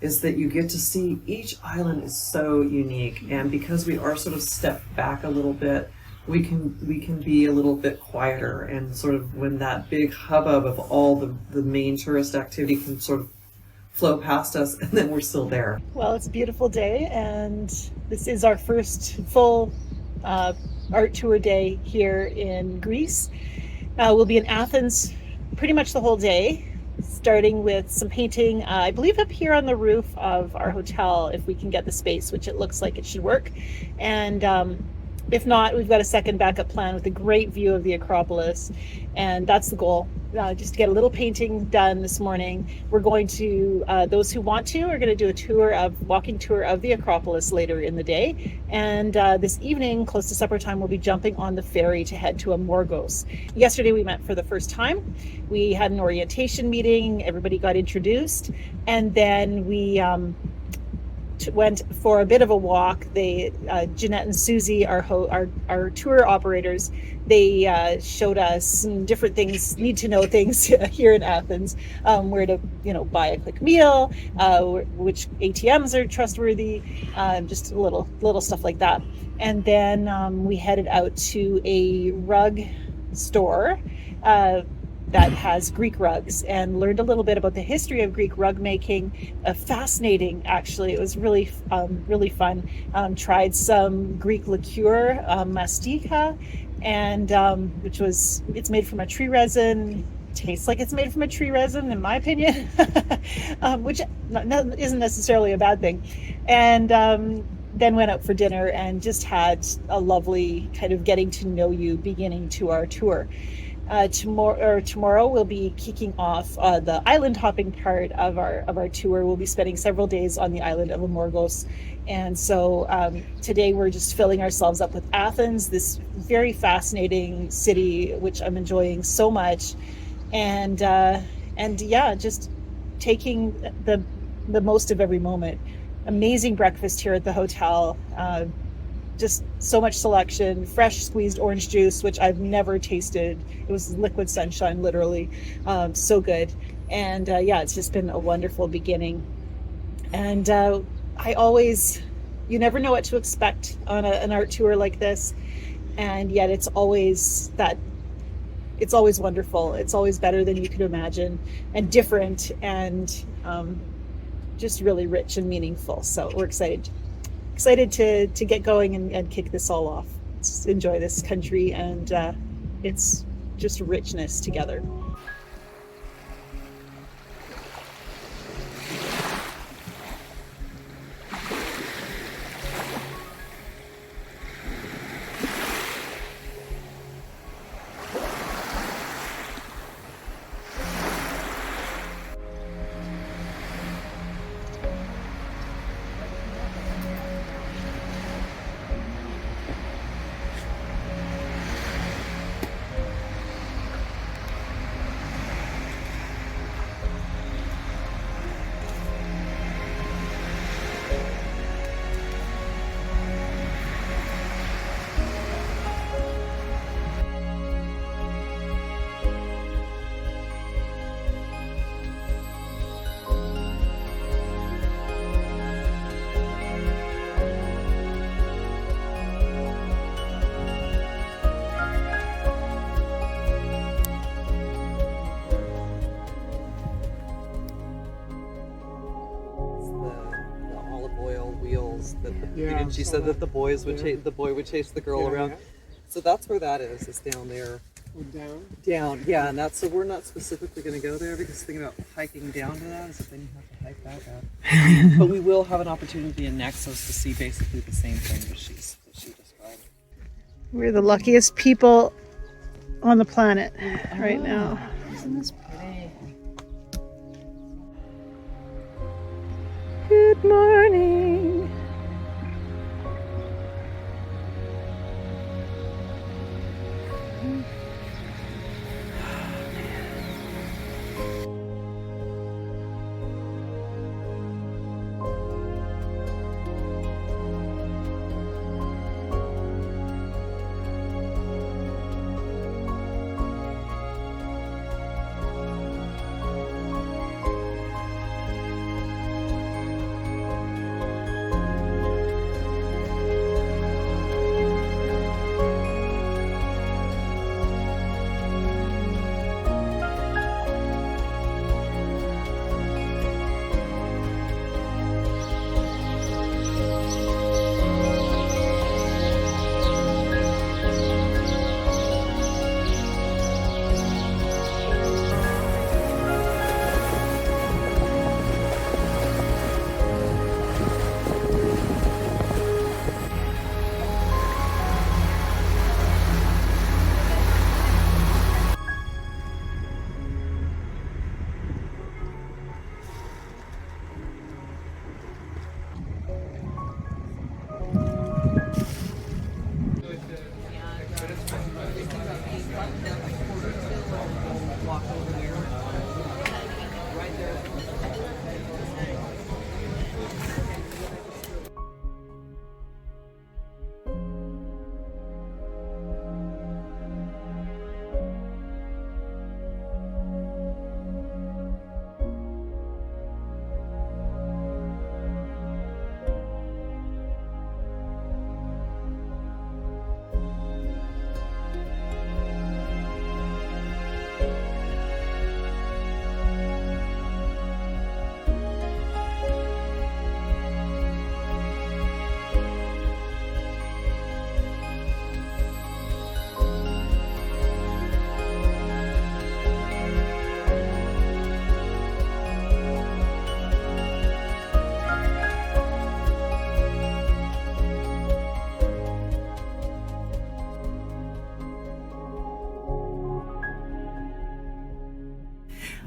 is that you get to see each island is so unique, and because we are sort of stepped back a little bit, we can be a little bit quieter, and sort of when that big hubbub of all the main tourist activity can sort of flow past us, and then we're still there. Well, it's a beautiful day, and this is our first full art tour day here in Greece. We'll be in Athens pretty much the whole day, starting with some painting, I believe up here on the roof of our hotel, if we can get the space, which it looks like it should work. And if not, we've got a second backup plan with a great view of the Acropolis, and that's the goal. Just to get a little painting done this morning. We're going to, those who want to, are going to do a walking tour of the Acropolis later in the day. And this evening, close to supper time, we'll be jumping on the ferry to head to Amorgos. Yesterday we met for the first time. We had an orientation meeting, everybody got introduced, and then we went for a bit of a walk. They, Jeannette and Suzy, our tour operators, they showed us some different things, need to know things here in Athens, where to, buy a quick meal, which ATMs are trustworthy, just little stuff like that. And then we headed out to a rug store that has Greek rugs, and learned a little bit about the history of Greek rug making. Fascinating, actually. It was really fun. Tried some Greek liqueur, mastika, and it's made from a tree resin. Tastes like it's made from a tree resin, in my opinion, which isn't necessarily a bad thing. And then went out for dinner and just had a lovely kind of getting to know you beginning to our tour. Tomorrow we'll be kicking off the island hopping part of our tour. We'll be spending several days on the island of Amorgos, and so today we're just filling ourselves up with Athens, this very fascinating city which I'm enjoying so much, and yeah, just taking the most of every moment. Amazing breakfast here at the hotel. Just so much selection, fresh squeezed orange juice, which I've never tasted. It was liquid sunshine, literally. So good. And yeah, it's just been a wonderful beginning. And you never know what to expect on an art tour like this. And yet it's always wonderful. It's always better than you could imagine, and different, and just really rich and meaningful. So we're excited to get going and kick this all off. Let's enjoy this country, and it's just richness together. And she said that the boy would chase the girl around. Yeah. So that's where that is down there. Down, yeah, and so we're not specifically going to go there, because the thing about hiking down to that is that then you have to hike back up. But we will have an opportunity in Naxos to see basically the same thing that she described. We're the luckiest people on the planet right now. Isn't this pretty? Good morning.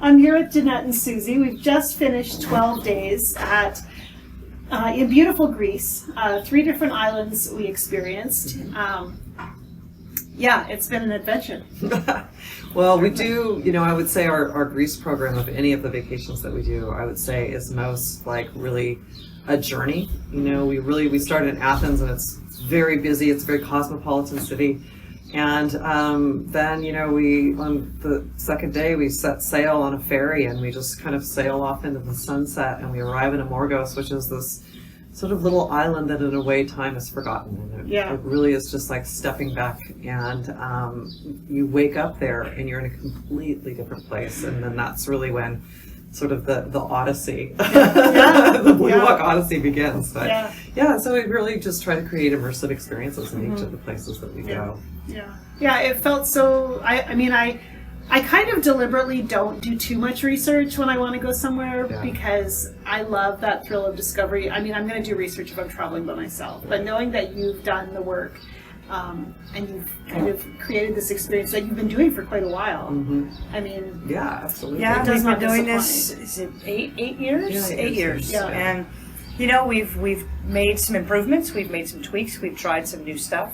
I'm here with Jeannette and Suzy. We've just finished 12 days in beautiful Greece. 3 different islands we experienced. Yeah, it's been an adventure. Well, we do, I would say our Greece program of any of the vacations that we do, I would say is most like really a journey. We started in Athens, and it's very busy. It's a very cosmopolitan city. And then, we, on the second day, we set sail on a ferry, and we just kind of sail off into the sunset, and we arrive in Amorgos, which is this sort of little island that in a way time is forgotten. And it really is just like stepping back, and you wake up there and you're in a completely different place. And then that's really when sort of the Odyssey, the Blue Walk Odyssey begins. But so we really just try to create immersive experiences in each of the places that we go. Yeah, it felt so, I kind of deliberately don't do too much research when I want to go somewhere because I love that thrill of discovery. I'm going to do research if I'm traveling by myself, but knowing that you've done the work and you've kind of created this experience that you've been doing for quite a while. Yeah, absolutely. Yeah, we've been doing this, is it 8 years? Yeah, 8 years. Yeah. And, we've made some improvements, we've made some tweaks, we've tried some new stuff,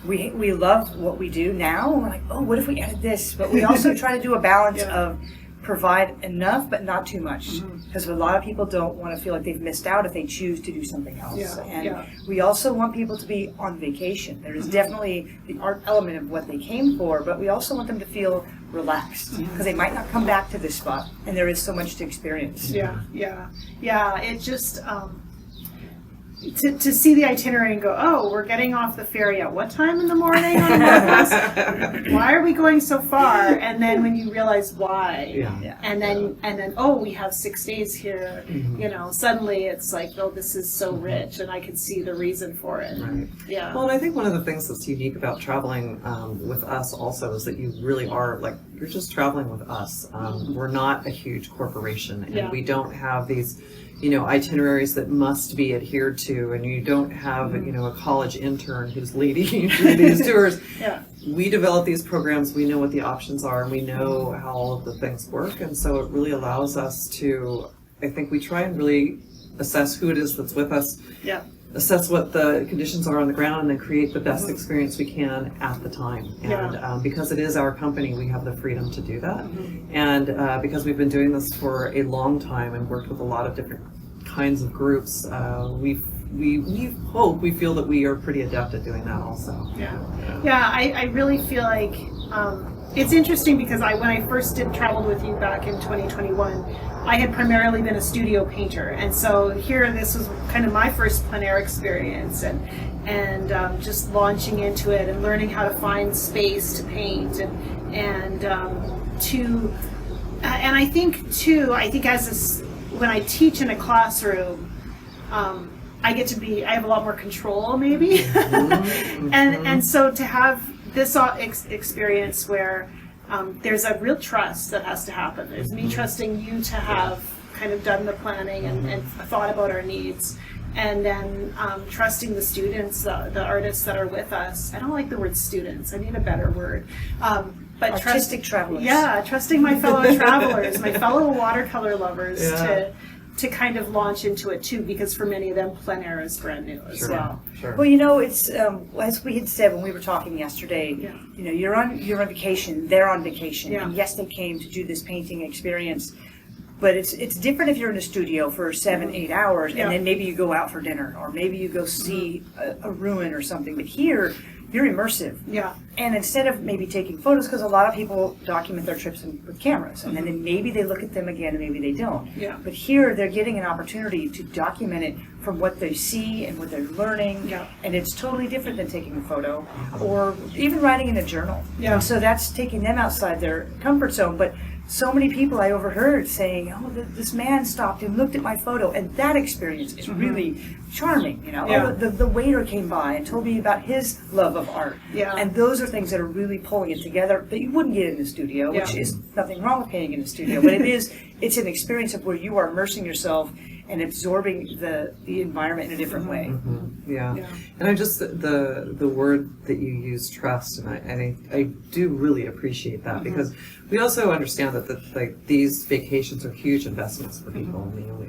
we love what we do now. We're like, oh, what if we added this? But we also try to do a balance of provide enough, but not too much. Because a lot of people don't want to feel like they've missed out if they choose to do something else. And we also want people to be on vacation. There is definitely the art element of what they came for, but we also want them to feel relaxed because they might not come back to this spot, and there is so much to experience. It just to see the itinerary and go, oh, we're getting off the ferry at what time in the morning on Athens? Why are we going so far? And then when you realize why, and then oh, we have 6 days here, suddenly it's like, oh, this is so rich, and I can see the reason for it. Right. Well, and I think one of the things that's unique about traveling with us also is that you really are like, you're just traveling with us. We're not a huge corporation, and we don't have these itineraries that must be adhered to, and you don't have a college intern who's leading you through these tours. We develop these programs, we know what the options are, and we know how all of the things work, and so it really allows us to, I think we try and really assess who it is that's with us, assess what the conditions are on the ground, and then create the best experience we can at the time. And because it is our company, we have the freedom to do that. And because we've been doing this for a long time and worked with a lot of different kinds of groups, we feel that we are pretty adept at doing that also. I really feel like it's interesting because when I first traveled with you back in 2021, I had primarily been a studio painter, and so here this was kind of my first plein air experience, and just launching into it and learning how to find space to paint and I think too, when I teach in a classroom, I have a lot more control maybe, and so to have this experience where there's a real trust that has to happen. There's me trusting you to have kind of done the planning and thought about our needs, and then trusting the students, the artists that are with us. I don't like the word students. I need a better word. But artistic travelers. Yeah, trusting my fellow travelers, my fellow watercolor lovers to kind of launch into it too, because for many of them, plein air is brand new as well. Well, it's as we had said when we were talking yesterday. You're on vacation. They're on vacation, and yes, they came to do this painting experience. But it's different if you're in a studio for 7-8 hours, and then maybe you go out for dinner, or maybe you go see a ruin or something. But here, you're immersive. And instead of maybe taking photos, because a lot of people document their trips with cameras, and then maybe they look at them again and maybe they don't. But here, they're getting an opportunity to document it from what they see and what they're learning. And it's totally different than taking a photo or even writing in a journal. And so that's taking them outside their comfort zone. But so many people I overheard saying, oh, this man stopped and looked at my photo, and that experience is really charming. The waiter came by and told me about his love of art. And those are things that are really pulling it together that you wouldn't get in the studio, which is nothing wrong with painting in the studio, but it is it's an experience of where you are immersing yourself and absorbing the environment in a different way. Yeah. And I just, the word that you use, trust, and I do really appreciate that, because we also understand that like these vacations are huge investments for people. You know,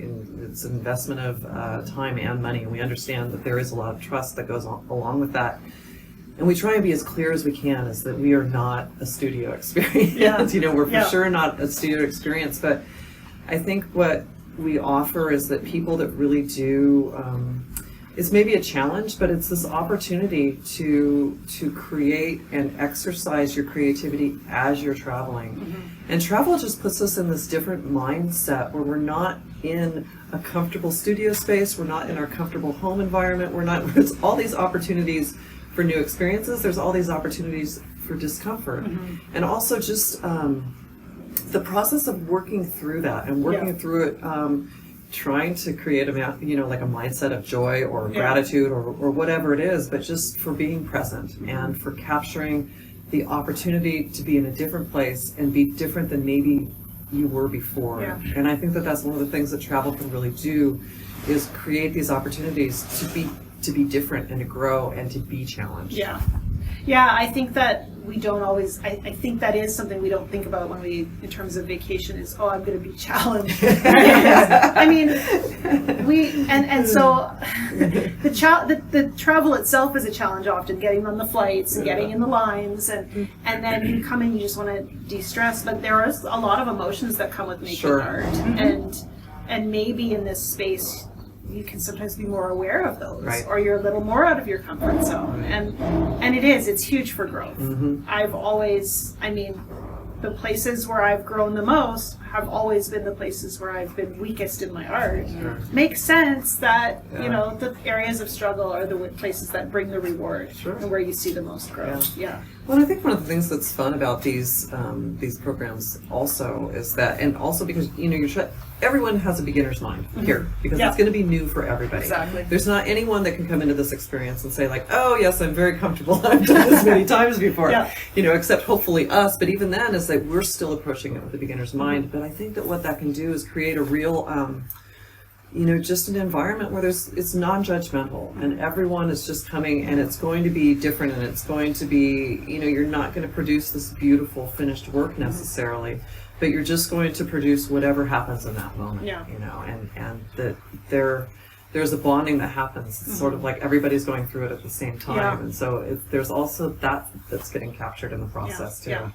it's an investment of time and money, and we understand that there is a lot of trust that goes along with that. And we try and be as clear as we can, is that we are not a studio experience. You know, we're for sure not a studio experience, but I think what we offer is that people that really do, it's maybe a challenge, but it's this opportunity to create and exercise your creativity as you're traveling. And travel just puts us in this different mindset where we're not in a comfortable studio space, we're not in our comfortable home environment, there's all these opportunities for new experiences, there's all these opportunities for discomfort. And also just the process of working through that and working through it, trying to create like a mindset of joy or gratitude or whatever it is, but just for being present and for capturing the opportunity to be in a different place and be different than maybe you were before. And I think that that's one of the things that travel can really do, is create these opportunities to be different and to grow and to be challenged. Yeah, I think that we don't always, I think that is something we don't think about when we, in terms of vacation, is, oh, I'm going to be challenged. I mean, so the travel itself is a challenge often, getting on the flights and getting in the lines, and then you come in, you just want to de-stress, but there is a lot of emotions that come with making art, and maybe in this space, you can sometimes be more aware of those, or you're a little more out of your comfort zone, and it's huge for growth. I've always, the places where I've grown the most have always been the places where I've been weakest in my art. Makes sense that the areas of struggle are the places that bring the reward and where you see the most growth. Well, I think one of the things that's fun about these programs also is that, and also because everyone has a beginner's mind here, because it's going to be new for everybody. There's not anyone that can come into this experience and say like, oh yes, I'm very comfortable, I've done this many times before, except hopefully us, but even then it's like we're still approaching it with a beginner's mind. But I think that what that can do is create a real just an environment where it's non-judgmental, and everyone is just coming, and it's going to be different, and it's going to be, you're not going to produce this beautiful finished work necessarily, but you're just going to produce whatever happens in that moment. And that there's a bonding that happens. It's sort of like everybody's going through it at the same time, and so there's also that's getting captured in the process too.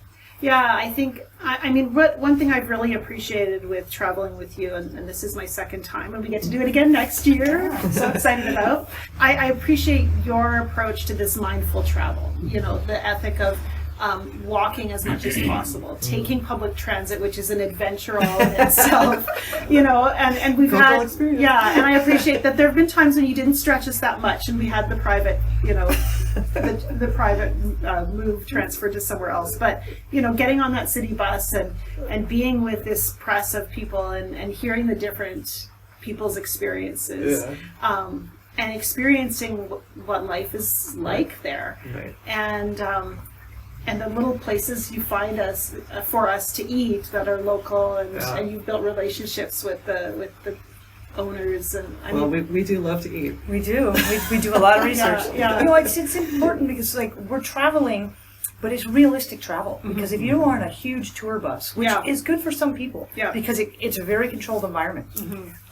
I think, one thing I've really appreciated with traveling with you, and this is my second time, and we get to do it again next year, I'm so excited about, I appreciate your approach to this mindful travel, the ethic of walking as much as possible, taking public transit, which is an adventure all in itself, and we've had, and I appreciate that there have been times when you didn't stretch us that much, and we had the private, the private move transferred to somewhere else, but getting on that city bus and being with this press of people and hearing the different people's experiences, and experiencing what life is like there, and the little places you find for us to eat that are local, and you've built relationships with the owners, and we do love to eat. We do. We do a lot of research. It's important because we're traveling, but it's realistic travel. Because if you are on a huge tour bus, which is good for some people, because it's a very controlled environment.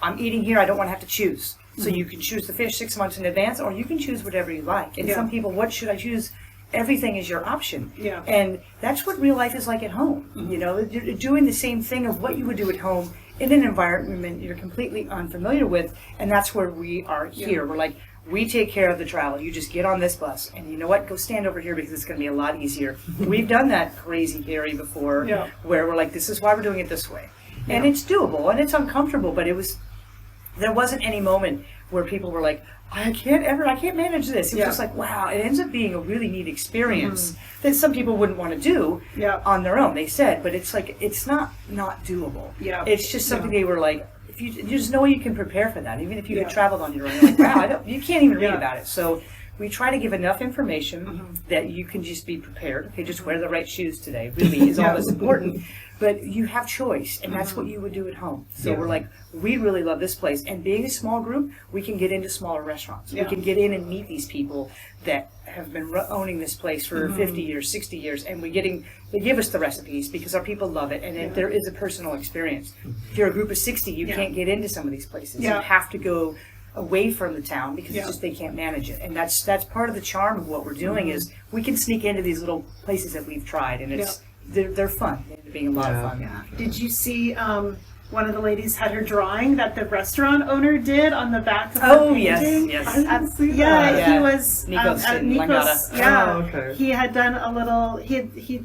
I'm eating here, I don't want to have to choose. So you can choose the fish 6 months in advance, or you can choose whatever you like. And some people, what should I choose? Everything is your option. And that's what real life is like at home. You're doing the same thing of what you would do at home in an environment you're completely unfamiliar with, and that's where we are here. We're like, we take care of the travel. You just get on this bus, and you know what? Go stand over here because it's going to be a lot easier. We've done that crazy Gary before, where we're like, this is why we're doing it this way. And it's doable, and it's uncomfortable, but there wasn't any moment where people were like, I can't manage this. It was just like, wow, it ends up being a really neat experience that some people wouldn't want to do on their own, they said, but it's like, it's not doable. It's just something they were like, there's no way you can prepare for that. Even if you had traveled on your own, you're like, wow, you can't even read about it. So we try to give enough information that you can just be prepared. Okay, just wear the right shoes today, really is all that's important. But you have choice, and that's what you would do at home. So we're like, we really love this place. And being a small group, we can get into smaller restaurants. We can get in and meet these people that have been owning this place for 50 years, 60 years, and they give us the recipes because our people love it, and there is a personal experience. If you're a group of 60, you can't get into some of these places. You have to go away from the town because it's just they can't manage it. And that's part of the charm of what we're doing is we can sneak into these little places that we've tried, and it's they're fun. They end up being a lot of fun. Yeah. Did you see one of the ladies had her drawing that the restaurant owner did on the back of her painting? Yes. I didn't see that. He was Nikos at in Nikos. Langata. Yeah, okay. He had done a little.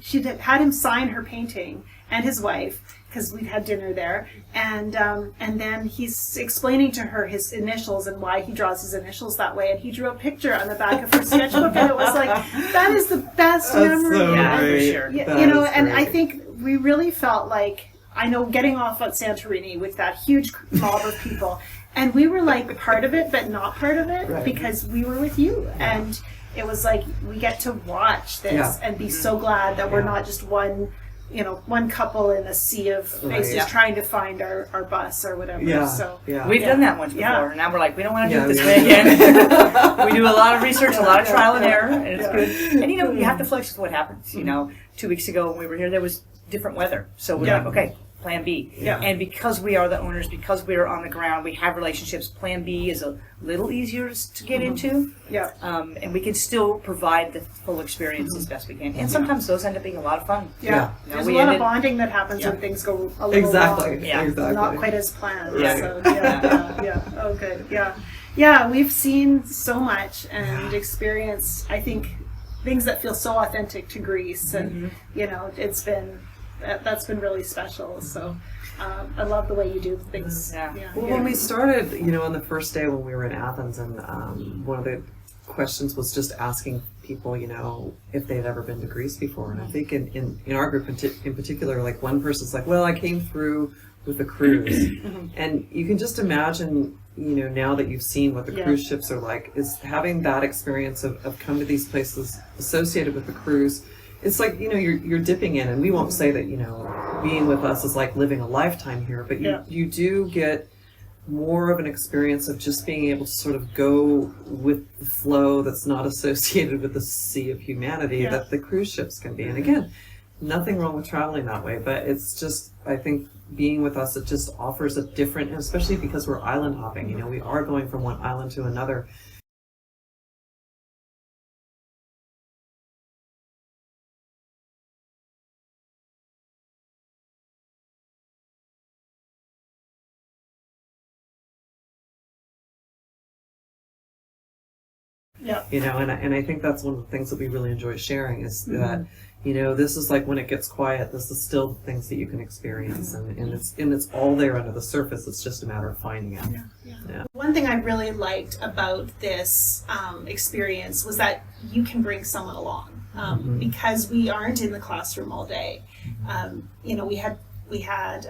She had him sign her painting and his wife because we'd had dinner there, and then he's explaining to her his initials and why he draws his initials that way, and he drew a picture on the back of her sketchbook, and it was like that is the best memory. So Yeah, for great. sure. You know, and great. I think we really felt like, I know, getting off at Santorini with that huge mob of people, and we were like part of it, but not part of it because we were with you, and it was like we get to watch this and be so glad that we're not just one couple in a sea of faces trying to find our bus or whatever. So We've done that once before. Yeah. Now we're like, we don't want to do it this way again. We do a lot of research, a lot of trial and error, and it's good. And you have to flex with what happens. 2 weeks ago when we were here, there was different weather. So we're like, okay, plan B. And because we are the owners, because we are on the ground, we have relationships, plan B is a little easier to get into. And we can still provide the full experience as best we can. And sometimes those end up being a lot of fun. There's a lot of bonding that happens when things go a little wrong. Exactly. Not quite as planned. Right. So, Oh, good. Yeah, we've seen so much and experienced, I think, things that feel so authentic to Greece, and that's been really special. So I love the way you do things. Well, when we started, on the first day when we were in Athens, and one of the questions was just asking people, if they'd ever been to Greece before. And I think in our group in particular, like one person's like, well, I came through with a cruise. And you can just imagine, now that you've seen what the cruise ships are like, is having that experience of come to these places associated with the cruise. It's like, you're dipping in, and we won't say that, being with us is like living a lifetime here, but you do get more of an experience of just being able to sort of go with the flow that's not associated with the sea of humanity that the cruise ships can be. And again, nothing wrong with traveling that way, but it's just, I think, being with us, it just offers a different, and especially because we're island hopping, we are going from one island to another. And I think that's one of the things that we really enjoy sharing is that, this is like when it gets quiet, this is still the things that you can experience, and it's all there under the surface. It's just a matter of finding it. One thing I really liked about this experience was that you can bring someone along because we aren't in the classroom all day. We had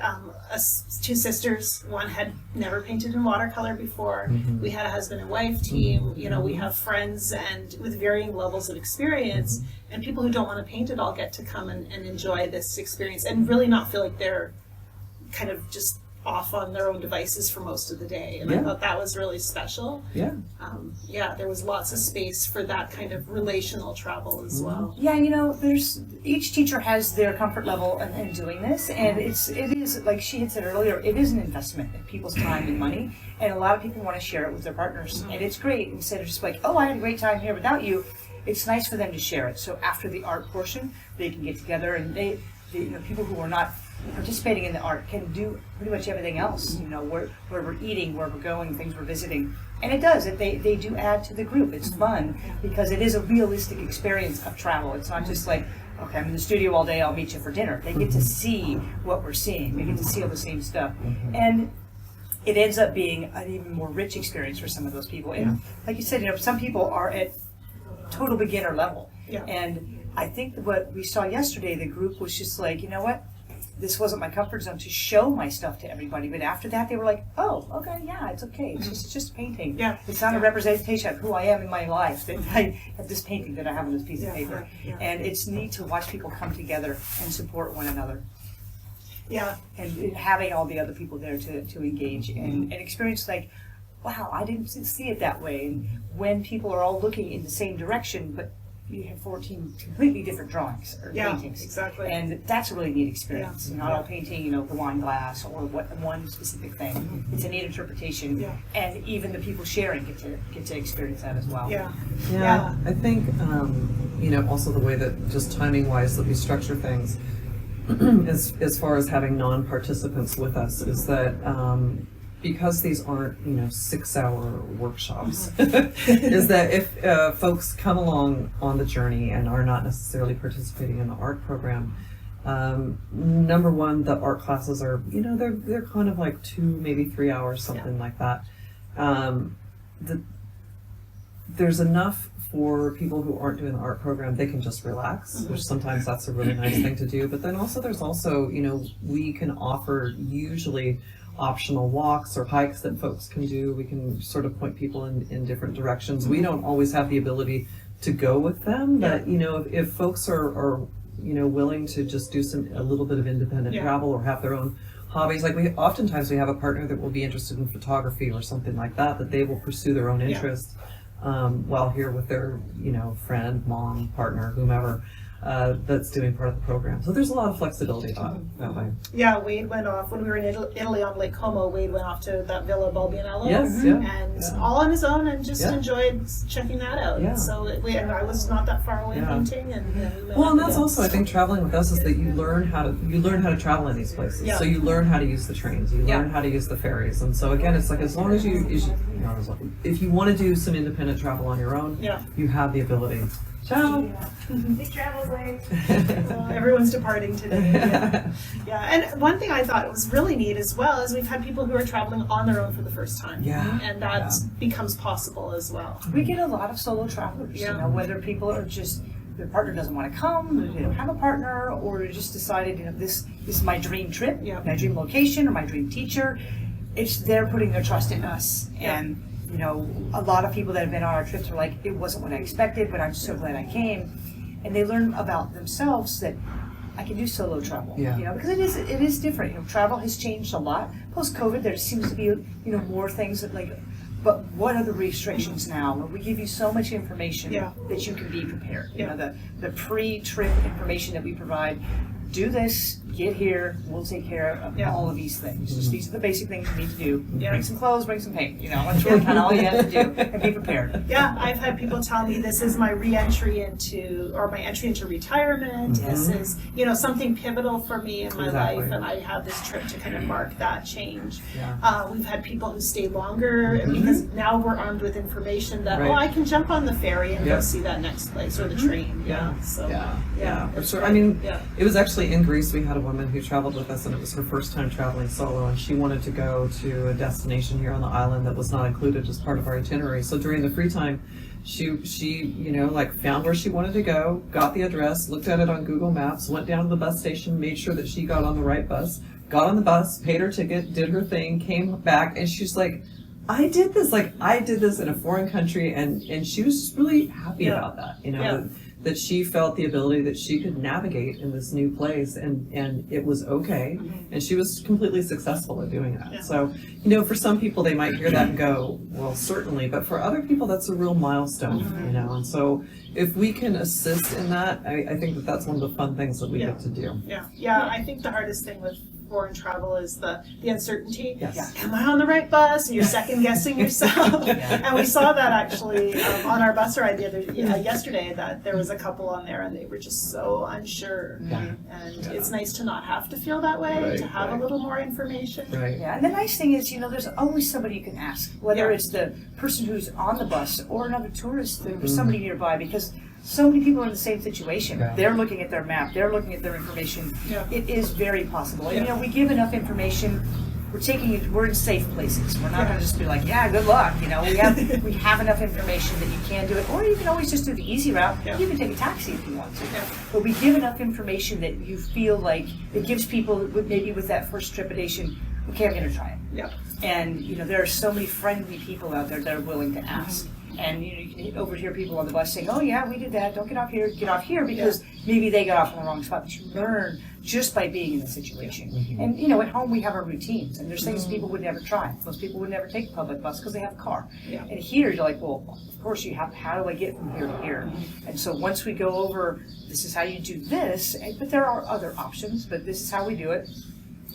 two sisters. One had never painted in watercolor before. We had a husband and wife team. We have friends and with varying levels of experience, and people who don't want to paint at all get to come and enjoy this experience and really not feel like they're kind of just off on their own devices for most of the day. And I thought that was really special. There was lots of space for that kind of relational travel as well. There's each teacher has their comfort level in doing this, and it is like she had said earlier, it is an investment in people's time and money, and a lot of people want to share it with their partners, and it's great. Instead of just like, oh, I had a great time here without you, it's nice for them to share it. So after the art portion, they can get together, and they people who are not participating in the art can do pretty much everything else, where we're eating, where we're going, things we're visiting. And it does, they do add to the group. It's fun because it is a realistic experience of travel. It's not just like, okay, I'm in the studio all day, I'll meet you for dinner. They get to see what we're seeing. They get to see all the same stuff. And it ends up being an even more rich experience for some of those people. And like you said, some people are at total beginner level. And I think what we saw yesterday, the group was just like, this wasn't my comfort zone to show my stuff to everybody. But after that, they were like, "Oh, okay, yeah, it's okay. It's just painting. Yeah. It's not a representation of who I am in my life. That I have this painting that I have on this piece of paper, and it's neat to watch people come together and support one another." Yeah. And having all the other people there to engage and experience like, wow, I didn't see it that way. And when people are all looking in the same direction, but you have 14 completely different drawings or paintings. Exactly. And that's a really neat experience. Not all painting, the wine glass or one specific thing. It's a neat interpretation. Yeah. And even the people sharing get to experience that as well. Yeah. Yeah, I think, also the way that just timing wise that we structure things as far as having non-participants with us is that because these aren't 6-hour workshops is that if folks come along on the journey and are not necessarily participating in the art program, number one, the art classes are they're kind of like 2 maybe 3 hours, something like that. There's enough for people who aren't doing the art program, they can just relax, which sometimes that's a really nice thing to do. But then also there's also, we can offer usually optional walks or hikes that folks can do. We can sort of point people in different directions. We don't always have the ability to go with them, but if folks are willing to just do a little bit of independent travel or have their own hobbies, like oftentimes we have a partner that will be interested in photography or something like that they will pursue their own interest while here with their friend, mom, partner, whomever that's doing part of the program. So there's a lot of flexibility about it that way. Yeah, Wade went off when we were in Italy on Lake Como. Wade went off to that Villa Balbianello, all on his own, and just enjoyed checking that out. Yeah. So and I was not that far away painting, and and that's also, I think, traveling with us is that you learn how to travel in these places. Yeah. So you learn how to use the trains, you learn how to use the ferries, and so again, it's like as long as if you want to do some independent travel on your own, you have the ability. Ciao. Safe travels, Wade. Everyone's departing today. And one thing I thought was really neat as well is we've had people who are traveling on their own for the first time. And that becomes possible as well. We get a lot of solo travelers, whether people are just, their partner doesn't want to come, they don't have a partner, or they just decided, this is my dream trip, my dream location, or my dream teacher. It's they're putting their trust in us. And a lot of people that have been on our trips are like, it wasn't what I expected, but I'm so glad I came. And they learn about themselves that I can do solo travel. Because it is different. Travel has changed a lot. Post-COVID, there seems to be, more things that but what are the restrictions now? We give you so much information that you can be prepared. The pre-trip information that we provide. Do this, get here, we'll take care of all of these things. Just these are the basic things you need to do. Bring some clothes, bring some paint. That's really kind of all you have to do, and be prepared. I've had people tell me this is my re-entry my entry into retirement. This is, something pivotal for me in my life, and I have this trip to kind of mark that change. We've had people who stay longer because now we're armed with information that, I can jump on the ferry and go see that next place, or the train. For sure. I mean, it was actually in Greece, we had a woman who traveled with us, and it was her first time traveling solo, and she wanted to go to a destination here on the island that was not included as part of our itinerary. So during the free time, she found where she wanted to go, got the address, looked at it on Google Maps, went down to the bus station, made sure that she got on the right bus, got on the bus, paid her ticket, did her thing, came back, and she's like, I did this in a foreign country, and she was just really happy about that, that she felt the ability that she could navigate in this new place, and it was okay, and she was completely successful at doing that. So, for some people they might hear that and go, well, certainly, but for other people that's a real milestone, and so if we can assist in that, I think that that's one of the fun things that we get to do. I think the hardest thing with foreign travel is the uncertainty. Am I on the right bus? And you're second guessing yourself. And we saw that actually on our bus ride yesterday, that there was a couple on there and they were just so unsure. And it's nice to not have to feel that way, to have a little more information. And the nice thing is, there's always somebody you can ask, whether it's the person who's on the bus or another tourist or somebody nearby, because so many people are in the same situation. They're looking at their map, they're looking at their information. It is very possible. And we give enough information we're in safe places. We're not going to just be like, yeah, good luck. You know, we have enough information that you can do it, or you can always just do the easy route. You can take a taxi if you want to. But we give enough information that you feel like it gives people maybe with that first trepidation, okay, I'm going to try it. Yeah. And you know, there are so many friendly people out there that are willing to ask. And you can overhear people on the bus saying, "Oh yeah, we did that. Don't get off here," because maybe they got off on the wrong spot. But you learn just by being in the situation. And you know, at home we have our routines, and there's things people would never try. Most people would never take a public bus because they have a car. And here you're like, well, of course you have. How do I get from here to here? And so once we go over, this is how you do this. But there are other options, but this is how we do it.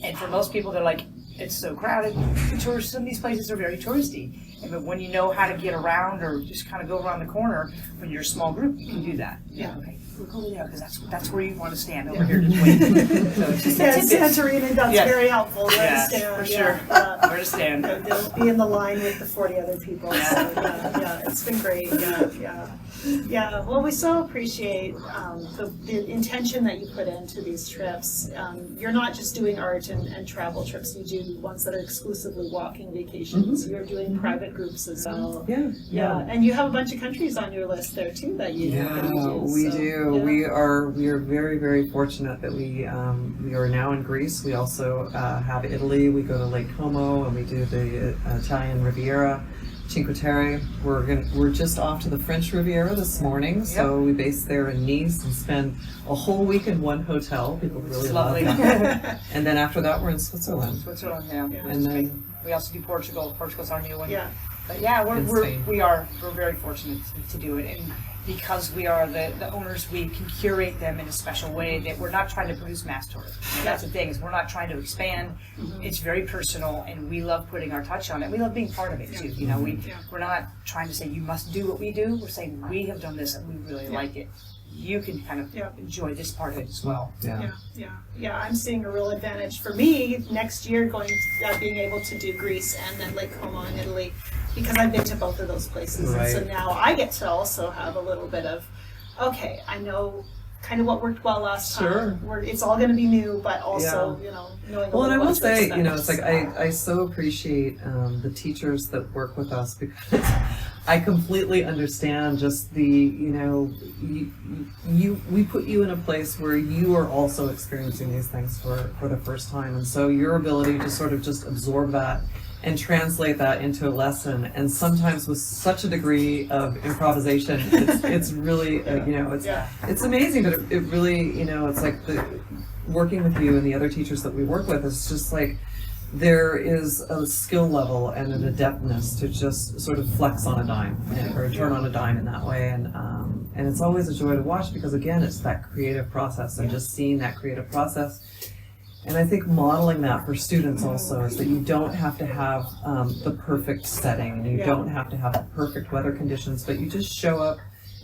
And for most people, they're like, it's so crowded. Some of these places are very touristy. But when you know how to get around or just kind of go around the corner, when you're a small group, you can do that. Okay, we'll go there because that's where you want to stand over here. Just wait. So it's just Santorini, that's very helpful. Where to stand. For sure. Where to stand. They'll be in the line with the 40 other people. So, it's been great. Yeah. Well, we so appreciate the intention that you put into these trips. You're not just doing art and travel trips. You do ones that are exclusively walking vacations. You're doing private groups as well. Yeah. And you have a bunch of countries on your list there too that you do. We do. We are very, very fortunate that we are now in Greece. We also have Italy. We go to Lake Como and we do the Italian Riviera, Cinque Terre. We're just off to the French Riviera this morning, so we base there in Nice and spend a whole week in one hotel. People really love that. And then after that, we're in Switzerland. And then we also do Portugal. Portugal's our new one. But Spain. we're very fortunate to do it, and because we are the owners, we can curate them in a special way that we're not trying to produce mass tourism. And that's the thing, is we're not trying to expand. It's very personal, and we love putting our touch on it. We love being part of it too. You know, we're not trying to say you must do what we do. We're saying we have done this and we really like it. You can kind of enjoy this part of it as well. Yeah. I'm seeing a real advantage for me next year being able to do Greece and then Lake Como in Italy, because I've been to both of those places. And so now I get to also have a little bit of, okay, I know kind of what worked well last time. It's all going to be new, but also, knowing Well, and I will say, it's like I so appreciate the teachers that work with us, because I completely understand just the, we put you in a place where you are also experiencing these things for the first time. And so your ability to sort of just absorb that and translate that into a lesson, and sometimes with such a degree of improvisation, it's really, it's amazing, but it really, it's like working with you and the other teachers that we work with is just like, there is a skill level and an adeptness to just sort of flex on a dime or turn on a dime in that way, and it's always a joy to watch, because again, it's that creative process and just seeing that creative process. And I think modeling that for students also is that you don't have to have the perfect setting, and you don't have to have the perfect weather conditions, but you just show up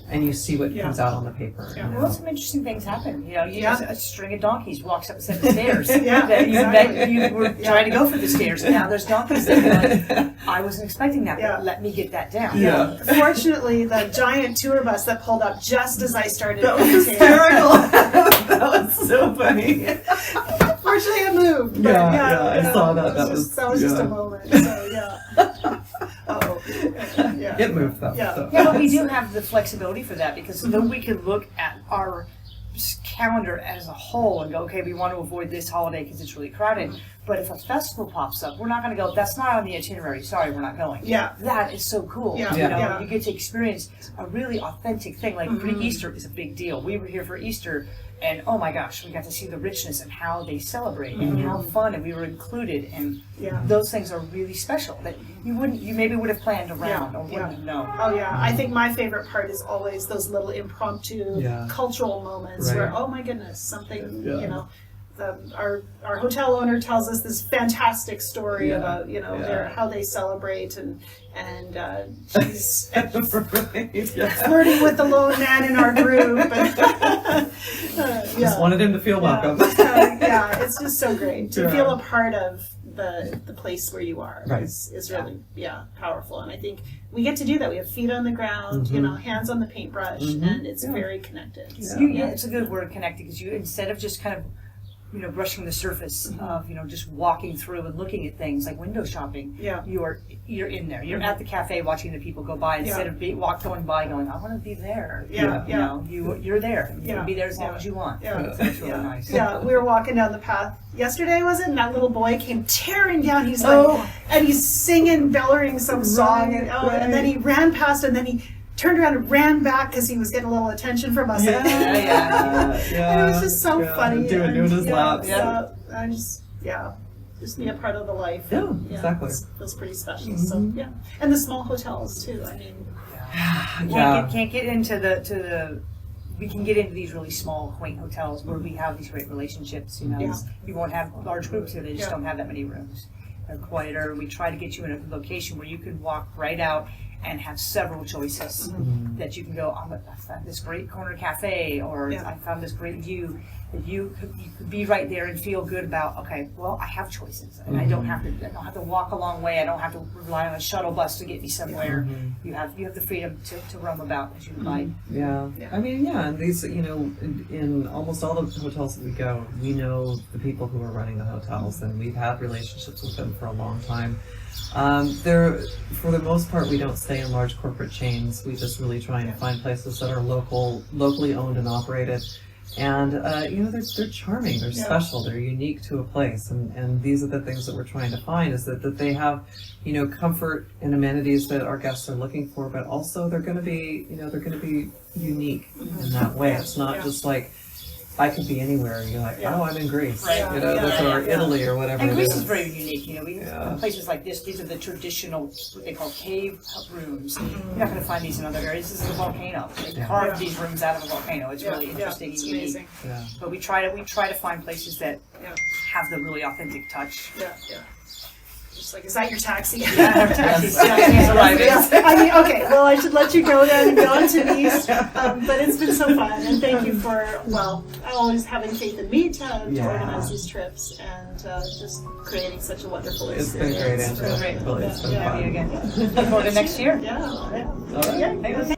and you see what comes out on the paper. Well, some interesting things happen. A string of donkeys walks up a set of stairs. You were trying to go for the stairs, and now there's donkeys there. Like, I wasn't expecting that, but let me get that down. Fortunately, the giant tour bus that pulled up just as I started. That was hysterical. That was so funny. Fortunately, it moved. I saw that. That was just a moment. So it moved though. But we do have the flexibility for that, because though we can look at our calendar as a whole and go, okay, we want to avoid this holiday because it's really crowded. But if a festival pops up, we're not going to go, that's not on the itinerary, sorry, we're not going. That is so cool. You get to experience a really authentic thing. Like Easter is a big deal. We were here for Easter, and oh my gosh, we got to see the richness and how they celebrate and how fun, and we were included, and those things are really special that you maybe would have planned around or wouldn't have known. I think my favorite part is always those little impromptu cultural moments where, oh my goodness, something, our hotel owner tells us this fantastic story about how they celebrate, and she's flirting with the lone man in our group. Just wanted him to feel welcome. It's just so great to feel a part of the place where you are. Is really powerful, and I think we get to do that. We have feet on the ground, hands on the paintbrush, and it's very connected. It's a good word, connected, because you, instead of just kind of brushing the surface of, just walking through and looking at things like window shopping. Yeah. You're in there. You're at the cafe watching the people go by instead of going by going, I want to be there. Yeah. You're there. You can be there as long as you want. Yeah. So it's really nice. Yeah, we were walking down the path yesterday, was it? And that little boy came tearing down. He's like, and he's singing, bellowing some song, and then he ran past, and then he turned around and ran back because he was getting a little attention from us. Yeah. And it was just so funny. Doing his laps. I just be a part of the life. Yeah, exactly. It feels pretty special. So yeah, and the small hotels too. I mean, can't get into we can get into these really small, quaint hotels where we have these great relationships. We won't have large groups here; they just don't have that many rooms. They're quieter. We try to get you in a location where you can walk right out and have several choices that you can go, I found this great corner cafe, or I found this great view, that you could be right there and feel good about, okay, well, I have choices, and I don't have to walk a long way, I don't have to rely on a shuttle bus to get me somewhere. You have the freedom to roam about as you like. I mean, and these, in almost all the hotels that we go, we know the people who are running the hotels, and we've had relationships with them for a long time. For the most part, we don't stay in large corporate chains. We just really try and find places that are locally owned and operated. And, they're charming, they're special, they're unique to a place. And these are the things that we're trying to find, is that they have, comfort and amenities that our guests are looking for, but also they're going to be, unique in that way. It's not just like, I could be anywhere, and you're like, oh, I'm in Greece, or Italy, or whatever. And it Greece is is very unique. Places like this, these are the traditional, what they call cave rooms. You're not going to find these in other areas. This is a volcano. They carved these rooms out of a volcano. It's really interesting and unique. amazing. But we try to find places that have the really authentic touch. Just like, is that your taxi? Taxi's arriving. I mean, okay, well, I should let you go then and go on to these. But it's been so fun, and thank you for, always having faith in me to organize these trips, and just creating such a wonderful experience. It's been great, Angela. It's been great. It's been fun. Again. Look forward to next year. Yeah. All right. Okay.